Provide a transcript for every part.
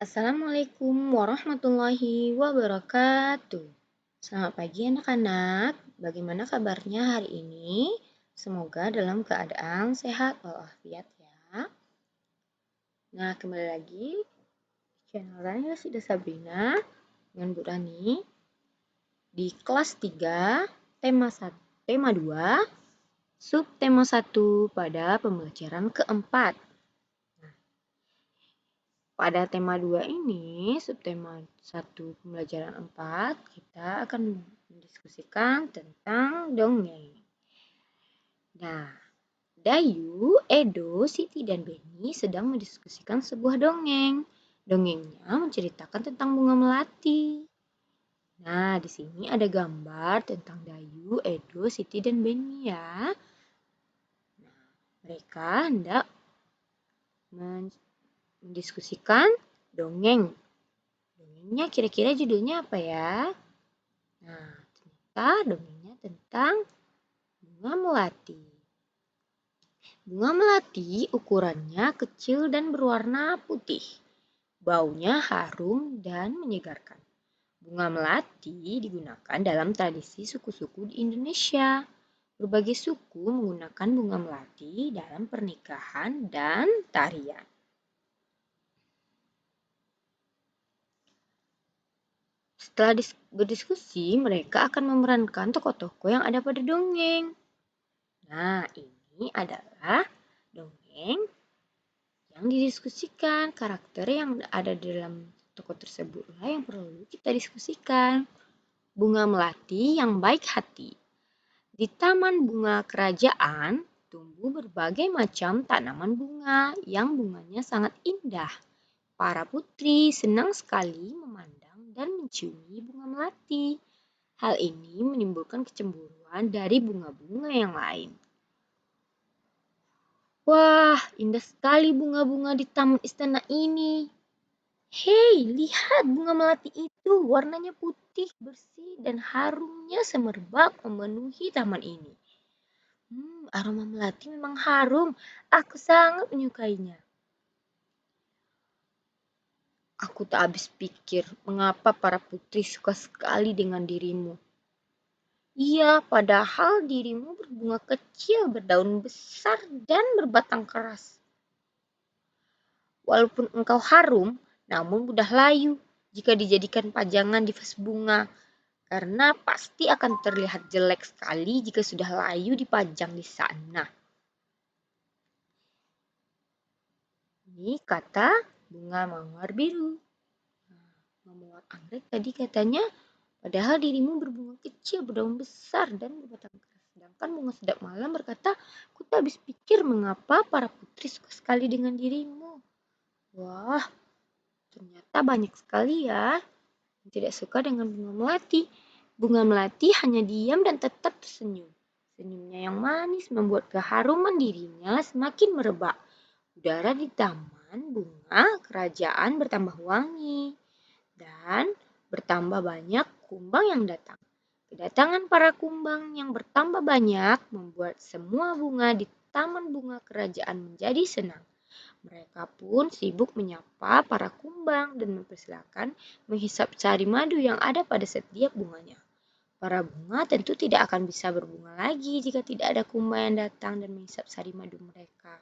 Assalamualaikum warahmatullahi wabarakatuh. Selamat pagi anak-anak. Bagaimana kabarnya hari ini? Semoga dalam keadaan sehat walafiat ya. Nah, kembali lagi channel Rania Sida Sabrina dengan Bu Rani di kelas 3, tema 1, tema 2, subtema 1 pada pembelajaran keempat. Pada tema 2 ini, subtema 1 pembelajaran 4, kita akan mendiskusikan tentang dongeng. Nah, Dayu, Edo, Siti, dan Beni sedang mendiskusikan sebuah dongeng. Dongengnya menceritakan tentang bunga melati. Nah, di sini ada gambar tentang Dayu, Edo, Siti, dan Beni ya. Nah, mereka hendak mendiskusikan dongeng. Dongengnya kira-kira judulnya apa ya? Nah, ternyata dongengnya tentang bunga melati. Bunga melati ukurannya kecil dan berwarna putih. Baunya harum dan menyegarkan. Bunga melati digunakan dalam tradisi suku-suku di Indonesia. Berbagai suku menggunakan bunga melati dalam pernikahan dan tarian. Setelah berdiskusi, mereka akan memerankan tokoh-tokoh yang ada pada dongeng. Nah, ini adalah dongeng yang didiskusikan. Karakter yang ada dalam tokoh tersebutlah yang perlu kita diskusikan. Bunga melati yang baik hati. Di taman bunga kerajaan, tumbuh berbagai macam tanaman bunga yang bunganya sangat indah. Para putri senang sekali memandang dan menciumi bunga melati. Hal ini menimbulkan kecemburuan dari bunga-bunga yang lain. Wah, indah sekali bunga-bunga di taman istana ini. Hei, lihat bunga melati itu. Warnanya putih, bersih, dan harumnya semerbak memenuhi taman ini. Aroma melati memang harum. Aku sangat menyukainya. Aku tak habis pikir mengapa para putri suka sekali dengan dirimu. Iya, padahal dirimu berbunga kecil, berdaun besar, dan berbatang keras. Walaupun engkau harum, namun mudah layu jika dijadikan pajangan di vas bunga, karena pasti akan terlihat jelek sekali jika sudah layu dipajang di sana. Ini kata bunga mawar biru. Mawar anggrek tadi katanya, padahal dirimu berbunga kecil, berdaun besar, dan berbatang keras. Sedangkan bunga sedap malam berkata, aku tak habis pikir mengapa para putri suka sekali dengan dirimu. Wah, ternyata banyak sekali ya yang tidak suka dengan bunga melati. Bunga melati hanya diam dan tetap tersenyum. Senyumnya yang manis membuat keharuman dirinya semakin merebak. Udara di taman bunga kerajaan bertambah wangi dan bertambah banyak kumbang yang datang. Kedatangan para kumbang yang bertambah banyak membuat semua bunga di taman bunga kerajaan menjadi senang. Mereka pun sibuk menyapa para kumbang dan mempersilahkan menghisap sari madu yang ada pada setiap bunganya. Para bunga tentu tidak akan bisa berbunga lagi jika tidak ada kumbang yang datang dan menghisap sari madu mereka.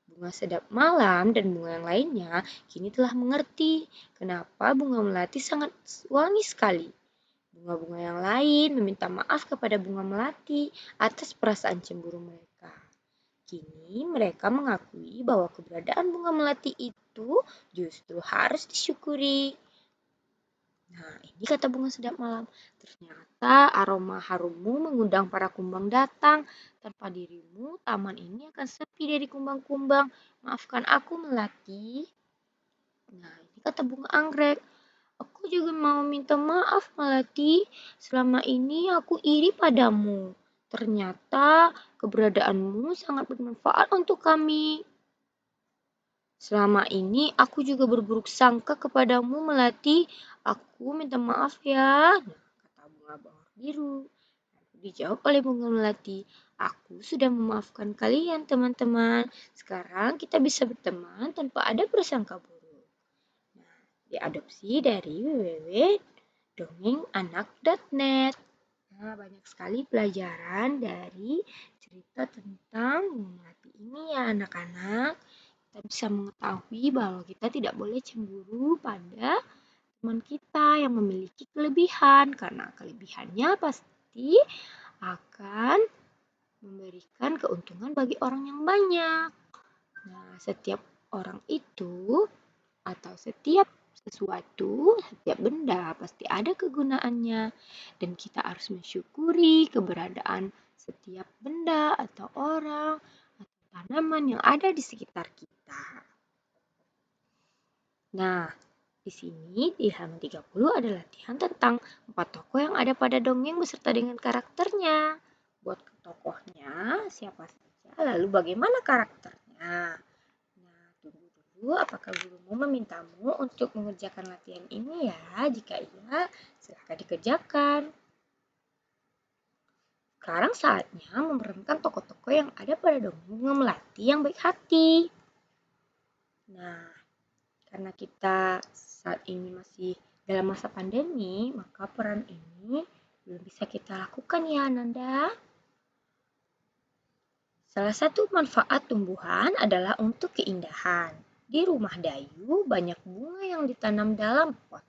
Bunga sedap malam dan bunga yang lainnya kini telah mengerti kenapa bunga melati sangat wangi sekali. Bunga-bunga yang lain meminta maaf kepada bunga melati atas perasaan cemburu mereka. Kini mereka mengakui bahwa keberadaan bunga melati itu justru harus disyukuri. Nah, ini kata bunga sedap malam. Ternyata aroma harummu mengundang para kumbang datang. Tanpa dirimu, taman ini akan sepi dari kumbang-kumbang. Maafkan aku, melati. Nah, ini kata bunga anggrek. Aku juga mau minta maaf, Melati. Selama ini aku iri padamu. Ternyata keberadaanmu sangat bermanfaat untuk kami. Selama ini aku juga berburuk sangka kepadamu, Melati. Aku minta maaf ya. Nah, kata bunga mawar biru. Dijawab oleh bunga melati. Aku sudah memaafkan kalian, teman-teman. Sekarang kita bisa berteman tanpa ada prasangka buruk. diadopsi dari www.dongenganak.net. Nah, banyak sekali pelajaran dari cerita tentang burung melati ini ya anak-anak. Kita bisa mengetahui bahwa kita tidak boleh cemburu pada teman kita yang memiliki kelebihan, karena kelebihannya pasti akan memberikan keuntungan bagi orang yang banyak. Nah, setiap orang itu atau setiap sesuatu, setiap benda pasti ada kegunaannya, dan kita harus mensyukuri keberadaan setiap benda atau orang atau tanaman yang ada di sekitar kita. Nah, di sini di halaman 30 ada latihan tentang 4 tokoh yang ada pada dongeng beserta dengan karakternya. Buat tokohnya siapa saja, lalu bagaimana karakternya. Nah, tunggu dulu apakah gurumu memintamu untuk mengerjakan latihan ini ya. Jika iya, silahkan dikerjakan. Sekarang saatnya memerankan tokoh-tokoh yang ada pada dongeng Bunga Melati yang baik hati. Nah, karena kita saat ini masih dalam masa pandemi, maka peran ini belum bisa kita lakukan ya Ananda. Salah satu manfaat tumbuhan adalah untuk keindahan. Di rumah Dayu banyak bunga yang ditanam dalam pot.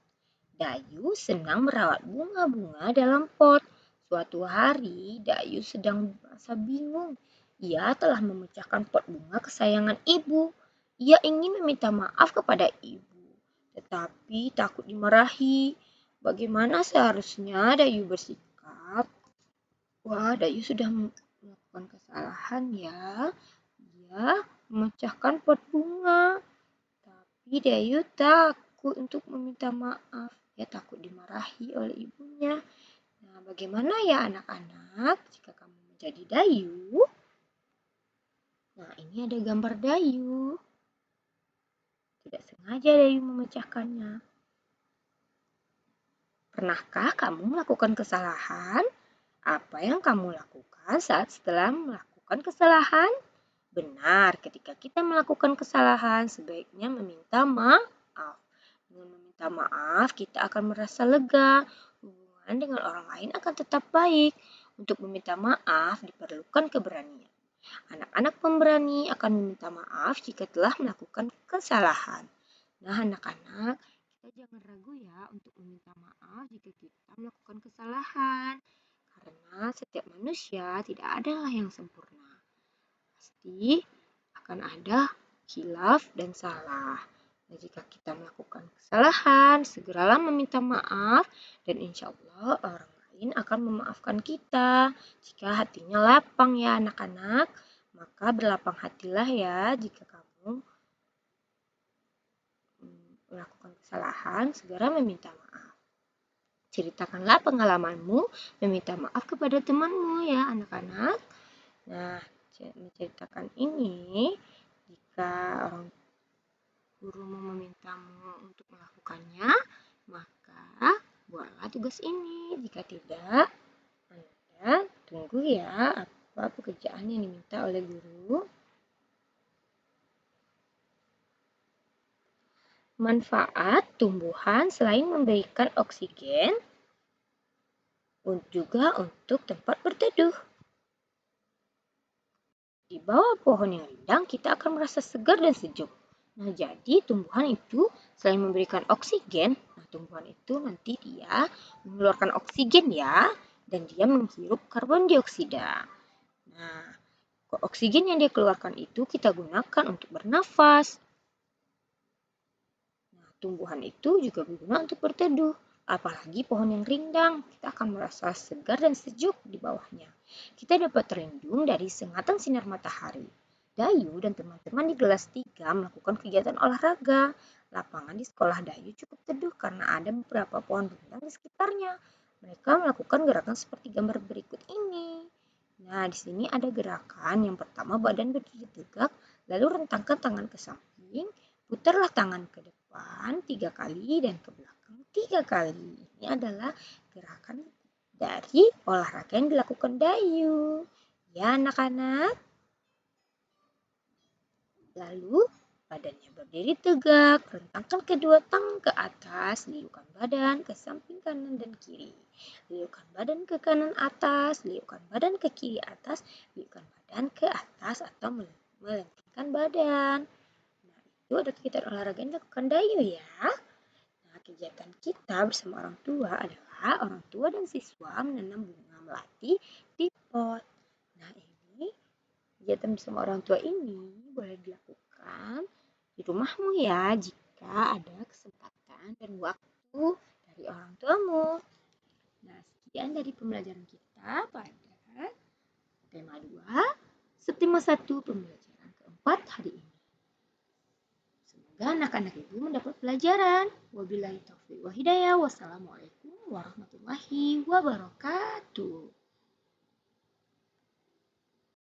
Dayu senang merawat bunga-bunga dalam pot. Suatu hari Dayu sedang merasa bingung. Ia telah memecahkan pot bunga kesayangan ibu. Ia ingin meminta maaf kepada ibu, tetapi takut dimarahi. Bagaimana seharusnya Dayu bersikap? Wah, Dayu sudah melakukan kesalahan ya. Dia memecahkan pot bunga. Tapi Dayu takut untuk meminta maaf. Dia takut dimarahi oleh ibunya. Nah, bagaimana ya anak-anak jika kamu menjadi Dayu? Nah, ini ada gambar Dayu. Tidak sengaja Dayu memecahkannya. Pernahkah kamu melakukan kesalahan? Apa yang kamu lakukan saat setelah melakukan kesalahan? Benar, ketika kita melakukan kesalahan, sebaiknya meminta maaf. Dengan meminta maaf, kita akan merasa lega. Hubungan dengan orang lain akan tetap baik. Untuk meminta maaf diperlukan keberanian. Anak-anak pemberani akan meminta maaf jika telah melakukan kesalahan. Nah, anak-anak, kita jangan ragu ya untuk meminta maaf jika kita melakukan kesalahan. Karena setiap manusia tidak adalah yang sempurna. Pasti akan ada khilaf dan salah. Nah, jika kita melakukan kesalahan, segeralah meminta maaf dan insya Allah orang lain akan memaafkan kita. Jika hatinya lapang ya anak-anak, maka berlapang hatilah ya jika kamu melakukan kesalahan, segera meminta maaf. Ceritakanlah pengalamanmu meminta maaf kepada temanmu ya anak-anak. Nah, menceritakan ini, jika orang gurumu memintamu untuk melakukannya, maka buatlah tugas ini. Jika tidak, Anda tunggu ya apa pekerjaan yang diminta oleh guru. Manfaat tumbuhan selain memberikan oksigen, juga untuk tempat berteduh. Di bawah pohon yang rindang, kita akan merasa segar dan sejuk. Nah, jadi tumbuhan itu selain memberikan oksigen, tumbuhan itu nanti dia mengeluarkan oksigen ya, dan dia menghirup karbon dioksida. Nah, oksigen yang dia keluarkan itu kita gunakan untuk bernafas. Nah, tumbuhan itu juga berguna untuk berteduh. Apalagi pohon yang rindang, kita akan merasa segar dan sejuk di bawahnya. Kita dapat terlindung dari sengatan sinar matahari. Dayu dan teman-teman di kelas 3 melakukan kegiatan olahraga. Lapangan di sekolah Dayu cukup teduh karena ada beberapa pohon rindang di sekitarnya. Mereka melakukan gerakan seperti gambar berikut ini. Nah, di sini ada gerakan. Yang pertama, badan berdiri tegak, lalu rentangkan tangan ke samping, putarlah tangan ke depan 3 kali dan ke belakang 3 kali. Ini adalah gerakan dari olahraga yang dilakukan Dayu. Ya, anak-anak. Lalu, Badannya berdiri tegak, rentangkan kedua tangan ke atas, liukkan badan ke samping kanan dan kiri. Liukkan badan ke kanan atas, liukkan badan ke kiri atas, liukkan badan ke atas atau melengkungkan badan. Nah, itu ada kegiatan olahraga yang dilakukan Dayu ya. Nah, kegiatan kita bersama orang tua adalah orang tua dan siswa menanam bunga melati di pot. Nah, ini kegiatan bersama orang tua ini boleh dilakukan di rumahmu ya jika ada kesempatan dan waktu dari orang tuamu. Nah, sekian dari pembelajaran kita pada tema 2, subtema 1 pembelajaran keempat hari ini. Semoga anak-anak ibu mendapat pelajaran. Wabillahi taufiq wa hidayah. Wassalamualaikum warahmatullahi wabarakatuh.